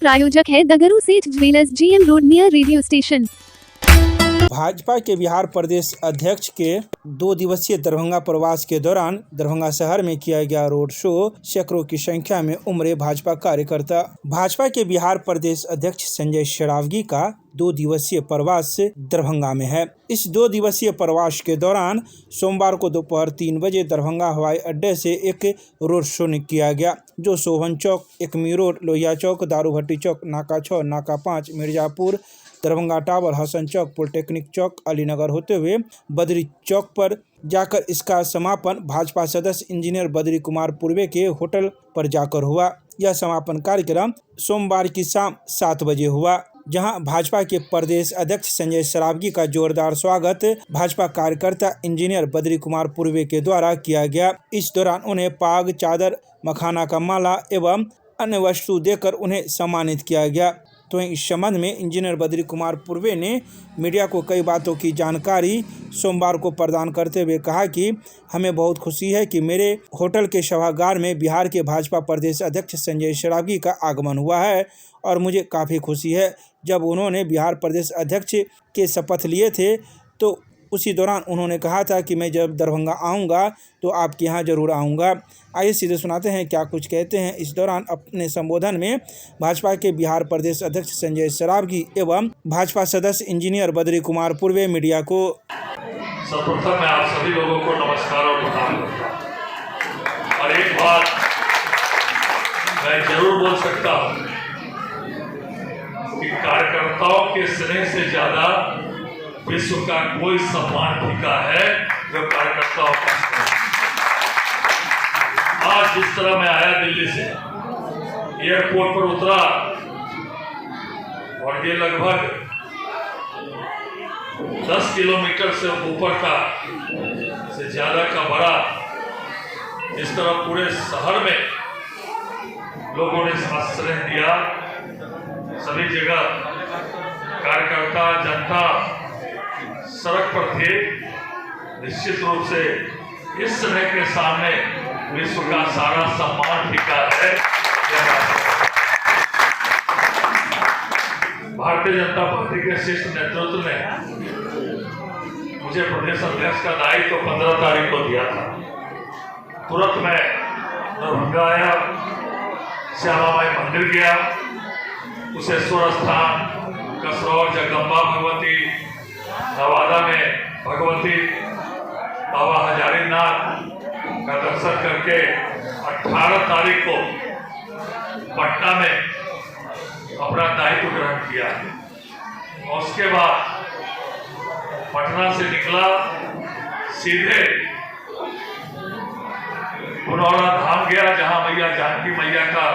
प्रायोजक है दगरू सेठ jewellers, GM road near radio station. Bhajpa के बिहार प्रदेश अध्यक्ष के 2 दिवसीय दरभंगा प्रवास के दौरान दरभंगा शहर में किया गया रोड शो। सैकड़ों की संख्या में उमड़े भाजपा कार्यकर्ता। भाजपा के बिहार प्रदेश अध्यक्ष संजय सरावगी का 2 दिवसीय प्रवास दरभंगा में है। इस 2 दिवसीय प्रवास के दौरान सोमवार को दोपहर 3 बजे दरभंगा हवाई अड्डे से एक रोड शो किया गया, जो शोभन चौक, एकमी रोड, लोहिया चौक, दारूभट्टी चौक, नाका 6, नाका 5, मिर्जापुर, दरभंगा टावर, हसन चौक, पॉलिटेक्निक चौक, अलीनगर होते हुए बद्री चौक पर जाकर इसका समापन भाजपा सदस्य इंजीनियर बद्री कुमार पूर्वे के होटल पर जाकर हुआ। यह समापन कार्यक्रम सोमवार की शाम 7 बजे हुआ, जहां भाजपा के प्रदेश अध्यक्ष संजय सरावगी का जोरदार स्वागत भाजपा कार्यकर्ता इंजीनियर बद्री कुमार पूर्वे के द्वारा किया गया। इस दौरान उन्हें पाग, चादर, मखाना का माला एवं अन्य वस्तु देकर उन्हें सम्मानित किया गया। तो इस संबंध में इंजीनियर बद्री कुमार पूर्वे ने मीडिया को कई बातों की जानकारी सोमवार को प्रदान करते हुए कहा कि हमें बहुत खुशी है कि मेरे होटल के सभागार में बिहार के भाजपा प्रदेश अध्यक्ष संजय सरावगी का आगमन हुआ है और मुझे काफ़ी खुशी है। जब उन्होंने बिहार प्रदेश अध्यक्ष के शपथ लिए थे तो उसी दौरान उन्होंने कहा था कि मैं जब दरभंगा आऊँगा तो आपके यहाँ ज़रूर आऊँगा। आइए सीधे सुनाते हैं क्या कुछ कहते हैं। इस दौरान अपने संबोधन में भाजपा के बिहार प्रदेश अध्यक्ष संजय सरावगी एवं भाजपा सदस्य इंजीनियर बद्री कुमार पूर्वे मीडिया को। सर्वप्रथम मैं आप सभी लोगों को नमस्कार और प्रणाम करता हूं। और एक बात मैं जरूर बोल सकता हूं कि कार्यकर्ताओं के स्नेह से ज्यादा विश्व का कोई सम्मान फीका है जो कार्यकर्ताओं का स्नेह। आज जिस तरह मैं आया दिल्ली से, एयरपोर्ट पर उतरा और ये लगभग 10 किलोमीटर से ऊपर का से ज्यादा का बड़ा इस तरह पूरे शहर में लोगों ने स्नेह दिया। सभी जगह कार्यकर्ता, जनता सड़क पर थे। निश्चित रूप से इस समय के सामने विश्व का सारा सम्मान फीका है। भारतीय जनता पार्टी के शीर्ष नेतृत्व ने मुझे प्रदेश अध्यक्ष का दायित्व 15 तारीख को दिया था। तुरंत मैं दरभंगा आया, श्यामा माई मंदिर गया, कुशेश्वर स्थान, कसरौर जगदम्बा भगवती, नवादा में भगवती, बाबा हजारीनाथ का दर्शन करके 18 तारीख को पटना में अपना दायित्व ग्रहण किया। और उसके बाद पटना से निकला, सीधे पुनौरा धाम गया, जहां मैया जानकी मैया का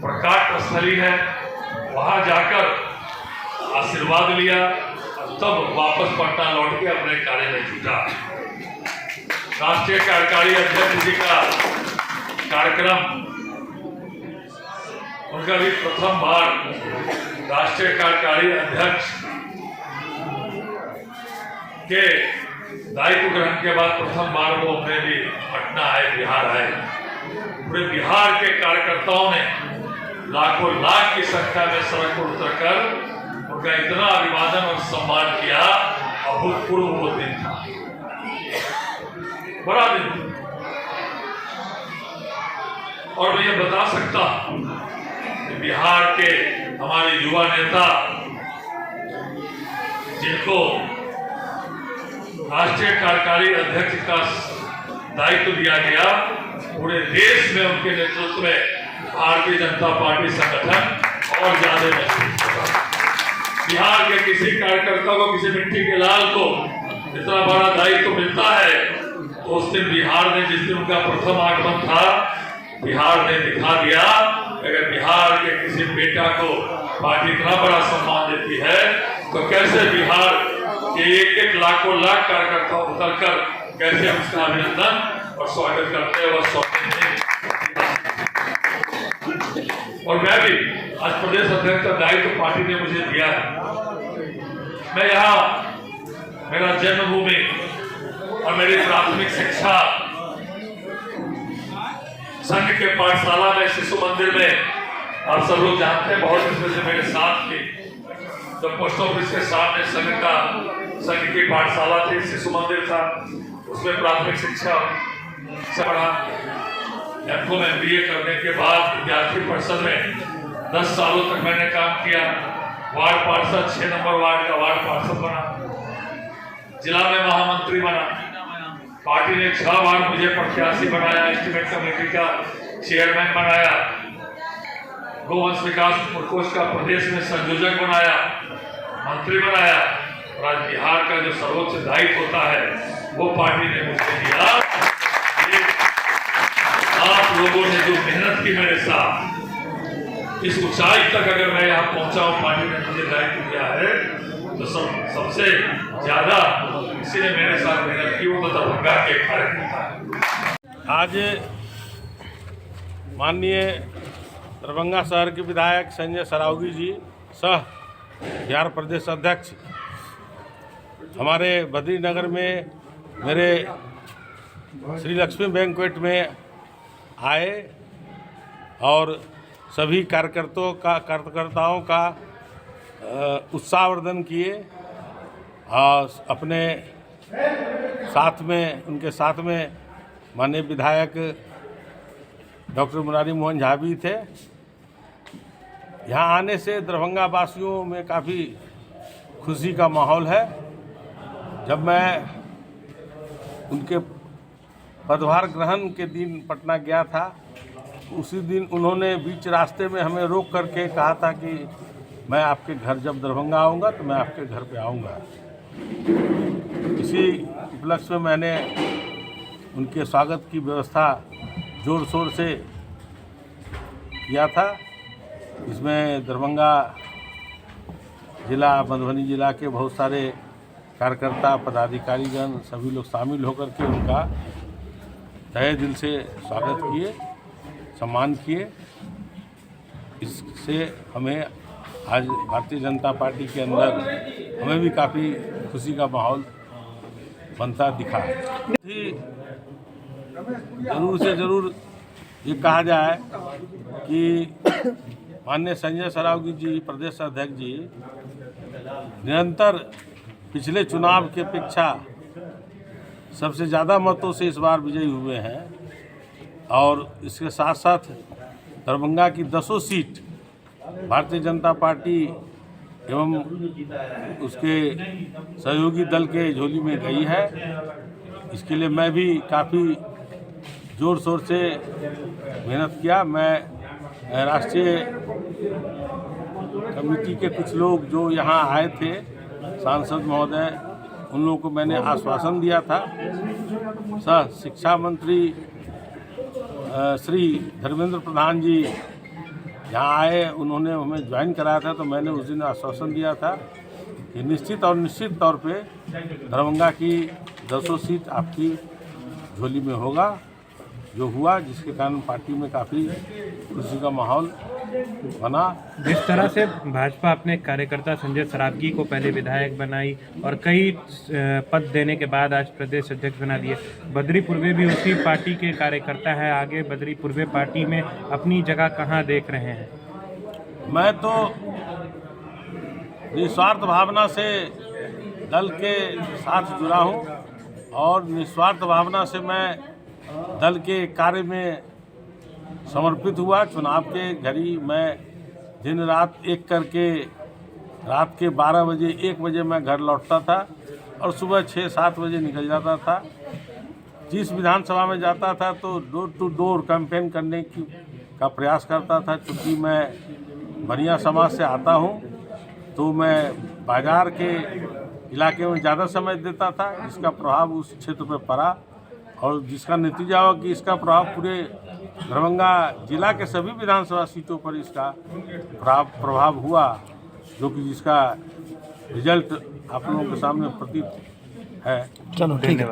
प्रकाश स्थली है। वहां जाकर आशीर्वाद लिया, तब वापस पटना लौट के अपने कार्य में जुटा। राष्ट्रीय कार्यकारी अध्यक्ष जी का कार्यक्रम, उनका भी प्रथम बार राष्ट्रीय कार्यकारी अध्यक्ष के दायित्व ग्रहण के बाद प्रथम बार वो अपने भी पटना आए, बिहार आए। पूरे बिहार के कार्यकर्ताओं ने लाखों लाख की संख्या में सड़क पर उतरकर उनका इतना अभिवादन और सम्मान किया। अभूतपूर्व वो दिन था, बड़ा दिन। और मैं ये बता सकता हूं कि बिहार के हमारे युवा नेता, जिनको राष्ट्रीय कार्यकारी अध्यक्ष का दायित्व दिया गया, पूरे देश में उनके नेतृत्व में भारतीय जनता पार्टी संगठन और ज्यादा मजबूत होगा। बिहार के किसी कार्यकर्ता को, किसी मिट्टी के लाल को इतना बड़ा दायित्व मिलता है तो उस दिन बिहार ने, जिस दिन उनका प्रथम आगमन था, बिहार ने दिखा दिया। अगर बिहार के किसी बेटा को पार्टी इतना बड़ा सम्मान देती है तो कैसे बिहार के एक लाखों लाख कार्यकर्ता उतरकर कैसे हम उसका अभिनंदन और स्वागत करते हैं। वह और मैं भी आज प्रदेश अध्यक्ष का दायित्व पार्टी ने मुझे दिया है। मैं यहाँ, मेरा जन्मभूमि और मेरी प्राथमिक शिक्षा संघ के पाठशाला में, शिशु मंदिर में आप सब लोग जानते हैं, बहुत इसमें से मेरे साथ थे। तो पोस्ट ऑफिस के सामने संघ की पाठशाला थी, शिशु मंदिर था, उसमें प्राथमिक शिक्षा से पढ़ा। एमकॉम MBA करने के बाद विद्यार्थी परिषद में 10 सालों तक मैंने काम किया। वार्ड पार्षद, 6 नंबर वार्ड का वार्ड पार्षद बना, जिला में महामंत्री बना। पार्टी ने 6 बार मुझे प्रत्याशी बनाया, एस्टीमेट कमेटी का चेयरमैन बनाया, गोवंश विकास प्रकोष्ठ का प्रदेश में संयोजक बनाया, मंत्री बनाया। और आज बिहार का जो सर्वोच्च दायित्व होता है वो पार्टी ने मुझे दिया। आप लोगों ने जो मेहनत की मेरे साथ, इस ऊंचाई तक अगर मैं यहाँ पहुंचा हूँ, पार्टी ने मुझे दायित्व दिया है, तो सबसे ज्यादा किसी ने मेरे साथ मेहनत की वो तो दरभंगा के कार्यकर्ता है। आज माननीय दरभंगा शहर के विधायक संजय सरावगी जी सह बिहार प्रदेश अध्यक्ष हमारे बद्री नगर में मेरे श्री लक्ष्मी बैंक्वेट में आए और सभी कार्यकर्ताओं का उत्साहवर्धन किए और अपने साथ में उनके साथ में माननीय विधायक डॉक्टर मुरारी मोहन झा भी थे। यहाँ आने से दरभंगा वासियों में काफ़ी खुशी का माहौल है। जब मैं उनके पदभार ग्रहण के दिन पटना गया था, उसी दिन उन्होंने बीच रास्ते में हमें रोक करके कहा था कि मैं आपके घर जब दरभंगा आऊँगा तो मैं आपके घर पे आऊँगा। इसी उपलक्ष्य में मैंने उनके स्वागत की व्यवस्था जोर शोर से किया था। इसमें दरभंगा जिला, मधुबनी जिला के बहुत सारे कार्यकर्ता, पदाधिकारीगण सभी लोग शामिल होकर के उनका तहे दिल से स्वागत किए, सम्मान किए। इससे हमें आज भारतीय जनता पार्टी के अंदर हमें भी काफ़ी खुशी का माहौल बनता दिखा। ज़रूर से ज़रूर ये कहा जाए कि माननीय संजय सरावगी जी प्रदेश अध्यक्ष जी निरंतर पिछले चुनाव की अपेक्षा सबसे ज़्यादा मतों से इस बार विजयी हुए हैं और इसके साथ साथ दरभंगा की 10 सीट भारतीय जनता पार्टी एवं उसके सहयोगी दल के झोली में गई है। इसके लिए मैं भी काफ़ी जोर शोर से मेहनत किया। मैं राष्ट्रीय कमेटी के कुछ लोग जो यहाँ आए थे, सांसद महोदय, उन लोगों को मैंने आश्वासन दिया था। सह शिक्षा मंत्री श्री धर्मेंद्र प्रधान जी यहाँ आए, उन्होंने हमें ज्वाइन कराया था, तो मैंने उस दिन आश्वासन दिया था कि निश्चित तौर पे दरभंगा की 200 सीट आपकी झोली में होगा। जो हुआ, जिसके कारण पार्टी में काफ़ी खुशी का माहौल बना। जिस तरह से भाजपा अपने कार्यकर्ता संजय सरावगी को पहले विधायक बनाई और कई पद देने के बाद आज प्रदेश अध्यक्ष बना दिए, बद्री पूर्वे भी उसी पार्टी के कार्यकर्ता है। आगे बद्री पूर्वे पार्टी में अपनी जगह कहाँ देख रहे हैं? मैं तो निस्वार्थ भावना से दल के साथ जुड़ा हूँ और निस्वार्थ भावना से मैं दल के कार्य में समर्पित हुआ। चुनाव के घड़ी मैं दिन रात एक करके रात के 12 बजे 1 बजे मैं घर लौटता था और सुबह 6-7 बजे निकल जाता था। जिस विधानसभा में जाता था तो डोर टू डोर कैंपेन करने का प्रयास करता था। चूँकि मैं बनिया समाज से आता हूँ तो मैं बाजार के इलाके में ज़्यादा समय देता था, जिसका प्रभाव उस क्षेत्र पर पड़ा और जिसका नतीजा हुआ कि इसका प्रभाव पूरे दरभंगा जिला के सभी विधानसभा सीटों पर इसका प्रभाव हुआ, जो कि जिसका रिजल्ट आप लोगों के सामने प्रतीत है। चलो ठीक है।